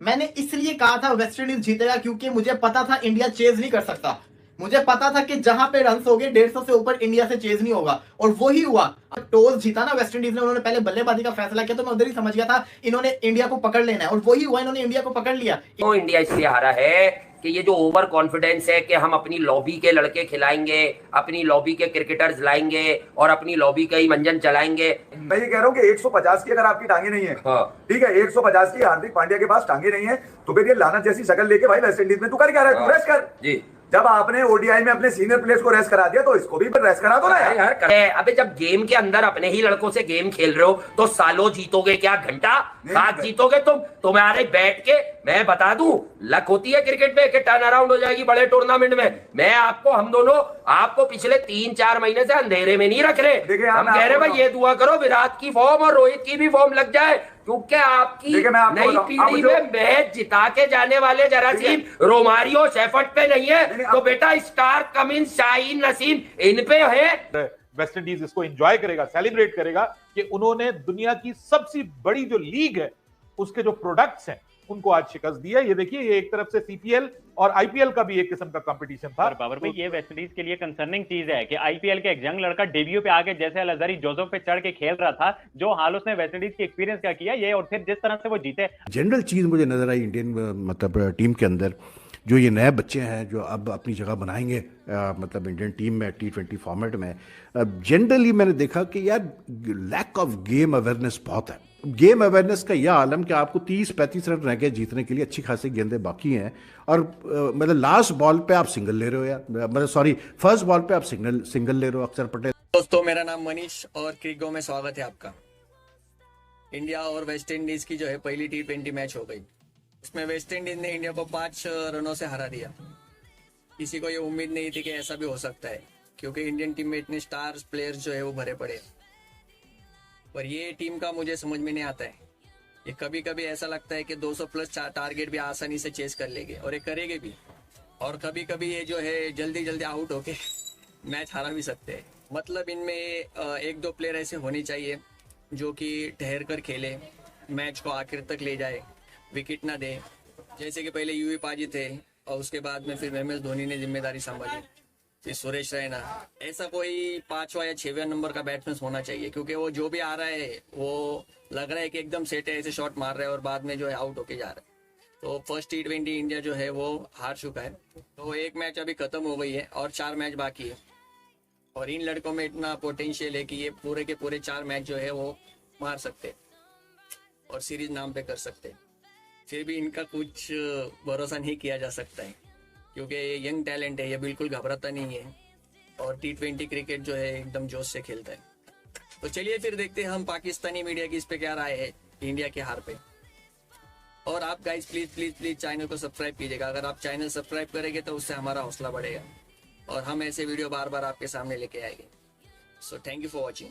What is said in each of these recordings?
मैंने इसलिए कहा था वेस्टइंडीज जीतेगा क्योंकि मुझे पता था इंडिया चेज नहीं कर सकता। मुझे पता था कि जहां पे रन हो गए 150 से ऊपर इंडिया से चेज नहीं होगा, और वही हुआ। टॉस जीता ना वेस्टइंडीज ने, उन्होंने पहले बल्लेबाजी का फैसला किया, तो मैं उधर ही समझ गया था इन्होंने इंडिया को पकड़ लेना है, और वही हुआ, इन्होंने इंडिया को पकड़ लिया। तो इंडिया इसलिए हारा है कि ये जो ओवर कॉन्फिडेंस है कि हम अपनी लॉबी के लड़के खिलाएंगे, अपनी लॉबी के क्रिकेटर्स लाएंगे और अपनी लॉबी का ही मंजन चलाएंगे। मैं ये कह रहा हूँ कि 150 की अगर आपकी टांगे नहीं है, हाँ। ठीक है, 150 की हार्दिक पांड्या के पास टांगे नहीं है, तो फिर ये लानत जैसी शक्ल लेके भाई वेस्ट इंडीज में तू कर क्या रहा है? तू रेस्ट कर जी। जब आपने ओडीआई में अपने सीनियर प्लेयर्स को रेस्ट करा दिया तो इसको भी रेस्ट करा दो ना यार। अबे जब गेम के अंदर अपने ही लड़कों से गेम खेल रहे हो तो सालों जीतोगे क्या, घंटा साथ जीतोगे तुम। तुम्हारे बैठ के मैं बता दूं, लक होती है क्रिकेट में कि टर्न अराउंड हो जाएगी बड़े टूर्नामेंट में। मैं आपको, हम दोनों आपको पिछले 3-4 महीने से अंधेरे में नहीं रख रहे। हम कह रहे भाई ये दुआ करो विराट की फॉर्म और रोहित की भी फॉर्म लग जाए, क्योंकि आपकी नई पीढ़ी में मैच जिता के जाने वाले जरासीम रोमारियो शेफर्ड पे नहीं है, तो बेटा स्टार कमिंस, शाहीन नसीम इन पे है। वेस्ट इंडीज इसको एंजॉय करेगा, सेलिब्रेट करेगा कि उन्होंने दुनिया की सबसे बड़ी जो लीग है उसके जो प्रोडक्ट्स हैं उनको आज शिकस्त दी है। ये देखिए, ये एक तरफ से सीपीएल और आईपीएल का भी एक किस्म का कंपटीशन था। और बाबर भाई, ये वेस्ट इंडीज के लिए कंसर्निंग चीज है कि आईपीएल के एक यंग लड़का डेब्यू पे आके जैसे अलजरी जोसेफ पे चढ़ के खेल रहा था, जो हाल उसने वेस्ट इंडीज की एक्सपीरियंस क्या किया ये, और फिर जिस तरह से वो जीते। जनरल चीज मुझे नजर आई इंडियन मतलब टीम के अंदर, जो ये नए बच्चे हैं जो अब अपनी जगह बनाएंगे मतलब इंडियन टीम में T20 फॉर्मेट में, जनरली मैंने देखा कि यार लैक ऑफ गेम अवेयरनेस बहुत है। गेम अवेयरनेस का यह आलम कि आपको 30-35 रन रह गए जीतने के लिए, अच्छी खासी गेंदें बाकी हैं, और मतलब लास्ट बॉल पे आप सिंगल ले रहे हो यार, मतलब सॉरी फर्स्ट बॉल पे आप सिंगल ले रहे हो अक्षर पटेल। दोस्तों, मेरा नाम मनीष और क्रिको में स्वागत है आपका। इंडिया और वेस्ट इंडीज की जो है पहली T20 मैच हो गई। इसमें वेस्ट इंडीज ने इंडिया को 5 रनों से हरा दिया। किसी को ये उम्मीद नहीं थी कि ऐसा भी हो सकता है, क्योंकि इंडियन टीम में इतने स्टार्स प्लेयर्स जो है वो भरे पड़े। पर ये टीम का मुझे समझ में नहीं आता है। ये कभी कभी ऐसा लगता है कि 200 प्लस टारगेट भी आसानी से चेस कर लेंगे, और ये करेंगे भी, और कभी कभी ये जो है जल्दी जल्दी आउट होके मैच हारा भी सकते हैं। मतलब इनमें 1-2 प्लेयर ऐसे होने चाहिए जो कि ठहर कर खेले, मैच को आखिर तक ले जाए, विकेट ना दे। जैसे कि पहले यूवी पाजी थे और उसके बाद में फिर MS धोनी ने जिम्मेदारी संभाली, फिर सुरेश रैना। ऐसा कोई 5वां या 6वें नंबर का बैट्समैन होना चाहिए, क्योंकि वो जो भी आ रहा है वो लग रहा है कि एकदम सेट है, ऐसे शॉट मार रहा है और बाद में जो है आउट होके जा रहा है। तो फर्स्ट T20 इंडिया जो है वो हार चुका है। तो एक मैच अभी खत्म हो गई है और 4 मैच बाकी है, और इन लड़कों में इतना पोटेंशियल है कि ये पूरे के पूरे 4 मैच जो है वो मार सकते और सीरीज नाम पे कर सकते। फिर भी इनका कुछ भरोसा नहीं किया जा सकता है, क्योंकि ये यंग टैलेंट है, ये बिल्कुल घबराता नहीं है, और T20 क्रिकेट जो है एकदम जोश से खेलता है। तो चलिए फिर देखते हैं हम पाकिस्तानी मीडिया की इस पे क्या राय है इंडिया के हार पे। और आप guys please please please channel को सब्सक्राइब कीजिएगा। अगर आप चैनल सब्सक्राइब करेंगे तो उससे हमारा हौसला बढ़ेगा, और हम ऐसे वीडियो बार बार आपके सामने लेके आएंगे। So thank you for watching.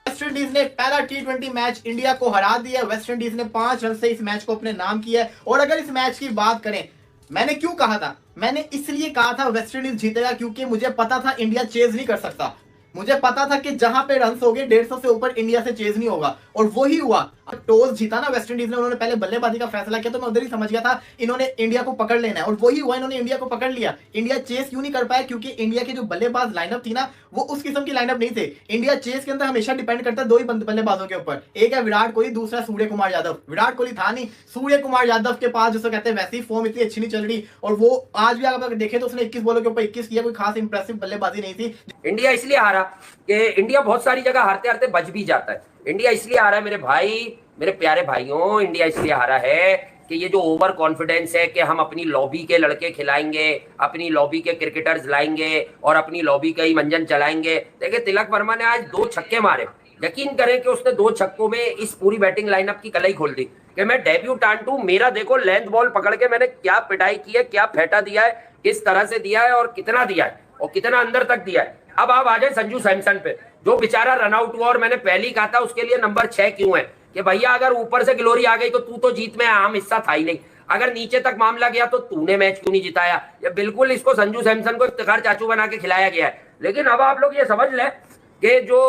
West Indies ने पहला T20 मैच इंडिया को हरा दिया। वेस्ट इंडीज ने 5 रन से इस मैच को अपने नाम किया है। और अगर इस मैच की बात करें, मैंने क्यों कहा था, मैंने इसलिए कहा था वेस्ट इंडीज जीतेगा क्योंकि मुझे पता था इंडिया चेज नहीं कर सकता। मुझे पता था कि जहां पे रन हो गए 150 से ऊपर इंडिया से चेज नहीं होगा, और वही हुआ। टॉस जीता ना वेस्ट इंडीज ने, उन्होंने पहले बल्लेबाजी का फैसला किया, तो मैं उधर ही समझ गया था इन्होंने इंडिया को पकड़ लेना है, और वही हुआ, इन्होंने इंडिया को पकड़ लिया। इंडिया चेस क्यों नहीं कर पाया? क्योंकि इंडिया के जो बल्लेबाज लाइनअप थी ना, वो उस किस्म की लाइनअप नहीं थे। इंडिया चेस के अंदर हमेशा डिपेंड करता है 2 ही बल्लेबाजों के ऊपर, एक है विराट कोहली, दूसरा सूर्य कुमार यादव। विराट कोहली था नहीं, सूर्य कुमार यादव के पास जिसको कहते हैं वैसी फॉर्म इतनी अच्छी नहीं चल रही, और वो आज भी अगर देखे तो उसने 21 बॉलों के ऊपर 21 किया, कोई खास इंप्रेसिव बल्लेबाजी नहीं थी। इंडिया इसलिए हारा कि इंडिया बहुत सारी जगह हारते हारते बच भी जाता है। इंडिया इसलिए हारा है मेरे भाई, मेरे प्यारे भाइयों, इंडिया इसलिए हारा है कि ये जो ओवर कॉन्फिडेंस है कि हम अपनी लॉबी के लड़के खिलाएंगे, अपनी लॉबी के क्रिकेटर्स लाएंगे और अपनी लॉबी का ही मंजन चलाएंगे। देखिए, तिलक वर्मा ने आज 2 छक्के मारे। यकीन करें कि उसने 2 छक्कों में इस पूरी बैटिंग लाइनअप की कलाई खोल दी कि मैं डेब्यूटांट हूं, मेरा देखो लेंथ बॉल पकड़ के मैंने क्या पिटाई की है, क्या फेंटा दिया है, किस तरह से दिया है और कितना दिया है और कितना अंदर तक दिया है। अब आप आ जाए संजू सैमसन पे, जो बेचारा रन आउट हुआ, और मैंने पहले ही कहा था उसके लिए नंबर 6 क्यों है कि भैया अगर ऊपर से ग्लोरी आ गई तो तू तो जीत में अहम हिस्सा था ही नहीं, अगर नीचे तक मामला गया तो तूने मैच क्यों नहीं जिताया। ये बिल्कुल इसको संजू सैमसन को इफ्तिखार चाचू बना के खिलाया गया है। लेकिन अब आप लोग ये समझ लें कि जो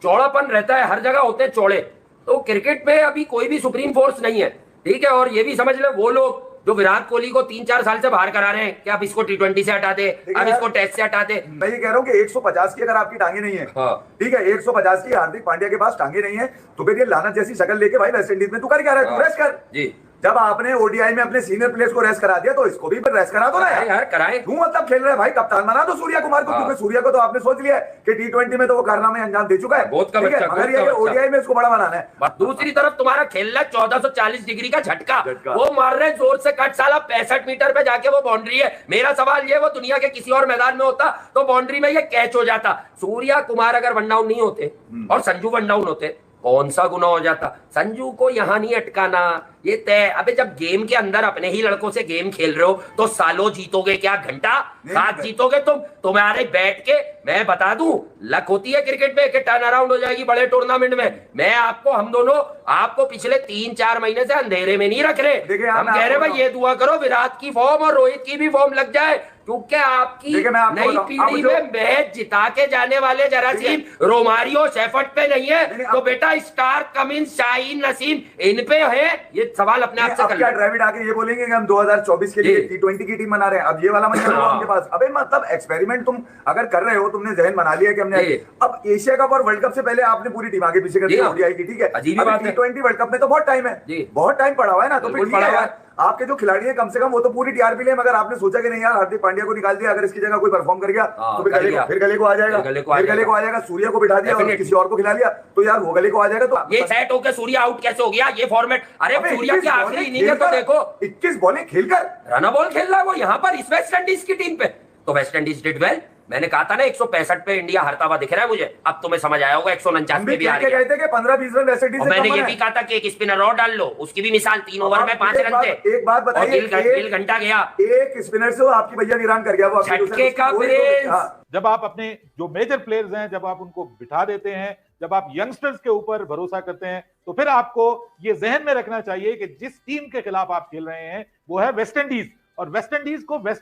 चौड़ापन रहता है, हर जगह होते हैं चौड़े, तो क्रिकेट में अभी कोई भी सुप्रीम फोर्स नहीं है। ठीक है, और ये भी समझ ले वो लोग जो विराट कोहली को 3-4 साल से बाहर करा रहे हैं कि आप इसको T20 से हटा दे, आप इसको टेस्ट से हटा दे। मैं ये कह रहा हूँ कि 150 की अगर आपकी टांगे नहीं है, हाँ। ठीक है, 150 की हार्दिक पांड्या के पास टांगे नहीं है, तो फिर ये लानत जैसी शक्ल लेके भाई वेस्ट इंडीज में तू कर क्या रहा है? तू रेस्ट कर जी। जब आपने ओडीआई में अपने सीनियर प्लेयर्स को रेस्ट करा दिया तो इसको भी रेस्ट करा दो ना यार, कराए। तू मतलब खेल रहा है भाई, कप्तान बना दो सूर्या कुमार को, क्योंकि सूर्या को तो आपने सोच लिया है कि T20 में तो वो कारनामे अंजाम दे चुका है, बहुत का बच्चा, मगर ये ओडीआई में इसको बड़ा बनाना है। दूसरी तरफ तुम्हारा खेलना 1440 डिग्री का झटका, वो मार रहे जोर से कट, साला 65 मीटर पे जाके वो बाउंड्री है। मेरा सवाल ये, वो दुनिया के किसी और मैदान में होता तो बाउंड्री में ये कैच हो जाता। सूर्या कुमार अगर वन डाउन नहीं होते और संजू वन डाउन होते, कौन सा गुना हो जाता? संजू को यहां नहीं अटकाना, ये तय। अबे जब गेम के अंदर अपने ही लड़कों से गेम खेल रहे हो तो सालों जीतोगे क्या? घंटा साथ जीतोगे तुम। तुम्हारे बैठ के मैं बता दूं, लक होती है क्रिकेट में कि टर्न अराउंड हो जाएगी बड़े टूर्नामेंट में। मैं आपको, हम दोनों आपको पिछले 3-4 महीने से अंधेरे में नहीं रख रहे। हम कह रहे भाई ये दुआ करो विराट की फॉर्म और रोहित की भी फॉर्म लग जाए, क्योंकि आपकी नई पीढ़ी में मैच जिता के जाने वाले जरासीम रोमारियो शेफर्ड पे नहीं है, तो बेटा स्टार कमिंस, शाहीन, नसीम इन पे है। ये सवाल अपने आप से कर क्या ड्राविड आके ये बोलेंगे कि हम 2024 के लिए T20 की टीम बना रहे हैं? अब ये वाला मतलब उनके पास, अबे मतलब एक्सपेरिमेंट तुम अगर कर रहे हो, तुमने जहन बना लिया कि हमने अब एशिया कप और वर्ल्ड कप से पहले आपने पूरी टीम आगे पीछे कर दी ओडीआई की, ठीक है। T20 वर्ल्ड कप में तो बहुत टाइम है, बहुत टाइम पड़ा हुआ है ना, तो फिर ठीक है आपके जो खिलाड़ी हैं कम से कम वो तो पूरी टीआरपी ले। मगर आपने सोचा कि नहीं यार हार्दिक पांड्या को निकाल दिया, अगर इसकी जगह कोई परफॉर्म कर गया तो फिर गले को आ जाएगा, फिर गले को आ जाएगा। सूर्या को बिठा दिया और किसी और को खिला लिया तो यार वो गले को आ जाएगा। तो ये सेट होकर सूर्या आउट कैसे हो गया? ये फॉर्मेट, अरे सूर्या की आखिरी इनिंग है तो देखो, 21 बॉलें खेलकर रन बॉल खेल रहा है वो यहाँ पर इस वेस्ट इंडीज की टीम पे। तो वेस्ट इंडीज डिड वेल। मैंने कहा था ना 165 पे इंडिया हरता हुआ दिख रहा है मुझे, अब तुम्हें समझ आया होगा 149 पे भी आ रही है। कहते हैं कि 15-20 रन वेस्ट इंडीज से मैंने ये भी कहा था कि एक स्पिनर और डाल लो, उसकी भी मिसाल 3 ओवर में 5 रन थे। एक बात बताइए, गिल घंटा गया, एक स्पिनर से आपकी भैया वीरान कर गया वो झटके का प्रिंस। जब आप अपने जो मेजर प्लेयर्स हैं, जब आप उनको बिठा देते हैं, जब आप यंगस्टर्स के ऊपर भरोसा करते हैं, तो फिर आपको ये जहन में रखना चाहिए कि जिस टीम के खिलाफ आप खेल रहे हैं वो है वेस्ट इंडीज। और वेस्ट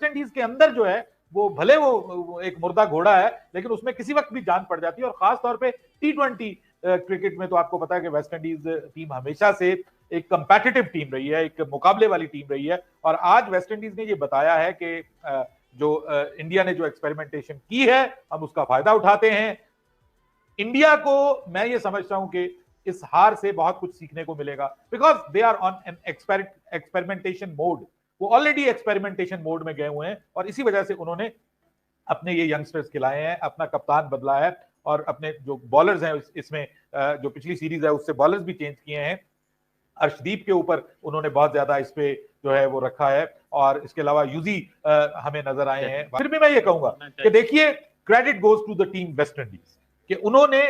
इंडीज के अंदर जो है वो भले वो एक मुर्दा घोड़ा है, लेकिन उसमें किसी वक्त भी जान पड़ जाती है। और खास तौर पे T20 क्रिकेट में तो आपको पता है कि वेस्ट इंडीज टीम हमेशा से एक कंपेटिटिव टीम रही है, एक मुकाबले वाली टीम रही है। और आज वेस्ट इंडीज ने ये बताया है कि जो इंडिया ने जो एक्सपेरिमेंटेशन की है हम उसका फायदा उठाते हैं। इंडिया को मैं ये समझता हूं कि इस हार से बहुत कुछ सीखने को मिलेगा, because they are on an experimentation mode. वो ऑलरेडी एक्सपेरिमेंटेशन मोड में गए हुए हैं और इसी वजह से उन्होंने अपने ये यंगस्टर्स खिलाए हैं, अपना कप्तान बदला है और अपने जो बॉलर्स हैं इसमें जो पिछली सीरीज है उससे बॉलर्स भी चेंज किए हैं। अर्शदीप के ऊपर उन्होंने बहुत ज्यादा इस पे जो है वो रखा है और इसके अलावा यूजी हमें नजर आए हैं। फिर भी मैं ये कहूंगा कि देखिए, credit goes to the team West Indies कि उन्होंने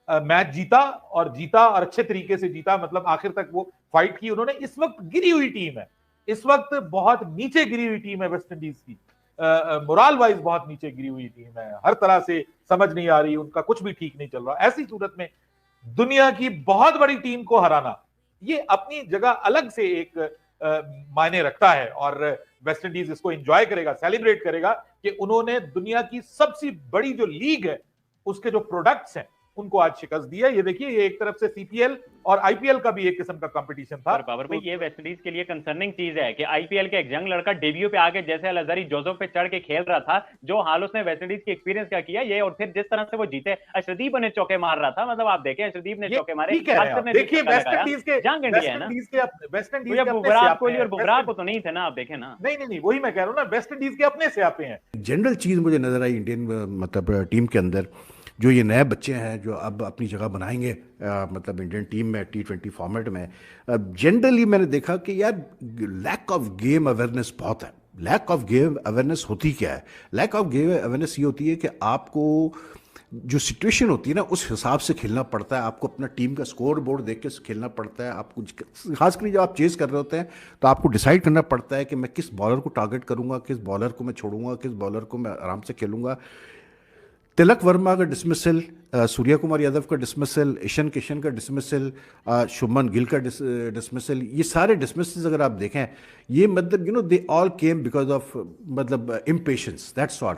मैच जीता और अच्छे तरीके से जीता, मतलब आखिर तक वो फाइट की उन्होंने। इस वक्त गिरी हुई टीम है, इस वक्त बहुत नीचे गिरी हुई टीम है वेस्ट इंडीज की, मोरल वाइज बहुत नीचे गिरी हुई टीम है, हर तरह से समझ नहीं आ रही, उनका कुछ भी ठीक नहीं चल रहा। ऐसी सूरत में दुनिया की बहुत बड़ी टीम को हराना ये अपनी जगह अलग से एक मायने रखता है और वेस्ट इंडीज इसको एंजॉय करेगा, सेलिब्रेट करेगा कि उन्होंने दुनिया की सबसे बड़ी जो लीग है उसके जो प्रोडक्ट्स हैं उनको आज शिकस्त दी है। ये देखिए, ये एक तरफ से सीपीएल और आईपीएल का भी एक किस्म का कंपटीशन था। बाबर भाई, ये वेस्ट इंडीज के लिए कंसर्निंग चीज है कि आईपीएल के एक यंग लड़का डेब्यू पे आके जैसे अलजारी जोसेफ पे चढ़ के खेल रहा था, जो हाल उसने वेस्ट इंडीज की एक्सपीरियंस क्या किया ये, और फिर जिस तरह से वो जीते, अर्शदीप ने चौके मार रहा था, मतलब आप देखें अर्शदीप ने चौके मारे। देखिए वेस्ट इंडीज के जंग इंडिया है ना, वेस्ट इंडीज के विराट कोहली और बुमराह को तो नहीं थे ना, आप देखें ना। नहीं, वही मैं कह रहा हूँ ना, वेस्ट इंडीज के अपने स्यापे हैं। जनरल चीज मुझे नजर आई इंडियन मतलब टीम के अंदर, जो ये नए बच्चे हैं जो अब अपनी जगह बनाएंगे मतलब इंडियन टीम में T20 फॉर्मेट में, जनरली मैंने देखा कि यार लैक ऑफ गेम अवेयरनेस बहुत है। लैक ऑफ गेम अवेयरनेस होती क्या है? लैक ऑफ गेम अवेयरनेस ये होती है कि आपको जो सिचुएशन होती है ना उस हिसाब से खेलना पड़ता है, आपको अपना टीम का स्कोर बोर्ड देख के खेलना पड़ता है। आपको खासकर जब आप चेस कर रहे होते हैं तो आपको डिसाइड करना पड़ता है कि मैं किस बॉलर को टारगेट करूंगा, किस बॉलर को मैं छोड़ूंगा, किस बॉलर को मैं आराम से खेलूंगा। तिलक वर्मा का डिसमिसल, सूर्या कुमार यादव का डिसमिसल, ईशान किशन का डिसमिसल, शुभमन गिल का डिसमिसल, ये सारे डिसमिसल्स अगर आप देखें, ये मतलब they all came because of मतलब impatience, that's all.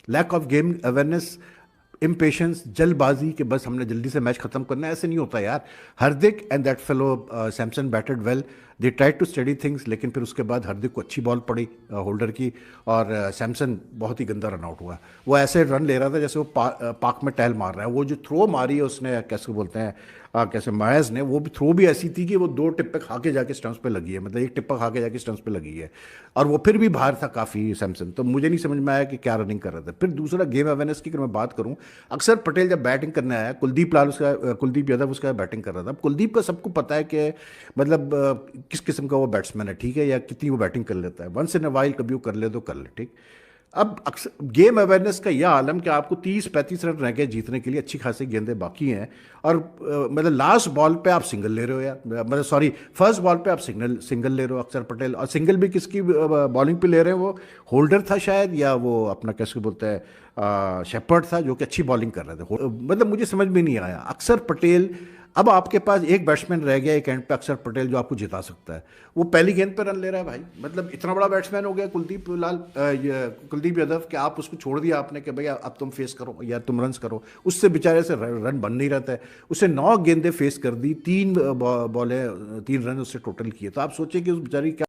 Lack of game awareness impatience, जल्दबाजी कि बस हमने जल्दी से मैच खत्म करना है, ऐसे नहीं होता यार। Hardik and that fellow Samson batted well, they try to study things, लेकिन फिर उसके बाद हार्दिक को अच्छी बॉल पड़ी होल्डर की, और सैमसन बहुत ही गंदा रन आउट हुआ। वो ऐसे रन ले रहा था जैसे वो पार्क में टहल मार रहा है। वो जो थ्रो मारी है उसने, कैसे बोलते हैं कैसे मायस ने, वो भी थ्रो भी ऐसी थी कि वो 2 टिप्पे खा के जाके स्टंप्स पे लगी है, मतलब 1 टिप्पा खा के जाके स्टंप्स पे लगी है, और वो फिर भी बाहर था काफ़ी सैमसन। तो मुझे नहीं समझ में आया कि क्या रनिंग कर रहा था। फिर दूसरा गेम अवेयरनेस की अगर मैं बात करूं, अक्षर पटेल जब बैटिंग करने आया, कुलदीप यादव उसका बैटिंग कर रहा था। अब कुलदीप का सबको पता है कि मतलब किस किस्म का वो बैट्समैन है, ठीक है, या कितनी वो बैटिंग कर लेता है। वंस इन अ वाइल कभी वो कर ले तो कर ले, ठीक। अब अक्सर गेम अवेयरनेस का यह आलम कि आपको 30-35 रन रह गए जीतने के लिए, अच्छी खासी गेंदें बाकी हैं, और मतलब लास्ट बॉल पे आप सिंगल ले रहे हो यार, मतलब सॉरी फर्स्ट बॉल पे आप सिंगल ले रहे हो अक्षर पटेल, और सिंगल भी किसकी बॉलिंग पे ले रहे हैं, वो होल्डर था शायद, या वो अपना कैसे बोलते हैं शेपर्ड था, जो कि अच्छी बॉलिंग कर रहे थे। मतलब मुझे समझ में नहीं आया अक्षर पटेल। अब आपके पास एक बैट्समैन रह गया एक एंड पे, अक्षर पटेल, जो आपको जिता सकता है, वो पहली गेंद पे रन ले रहा है भाई। मतलब इतना बड़ा बैट्समैन हो गया कुलदीप यादव कि आप उसको छोड़ दिया आपने कि भैया अब तुम फेस करो या तुम रन करो। उससे बेचारे से रन बन नहीं रहता है। उसे 9 गेंदें फेस कर दी, 3 रन उससे टोटल किए। तो आप सोचिए कि उस बेचारी क्या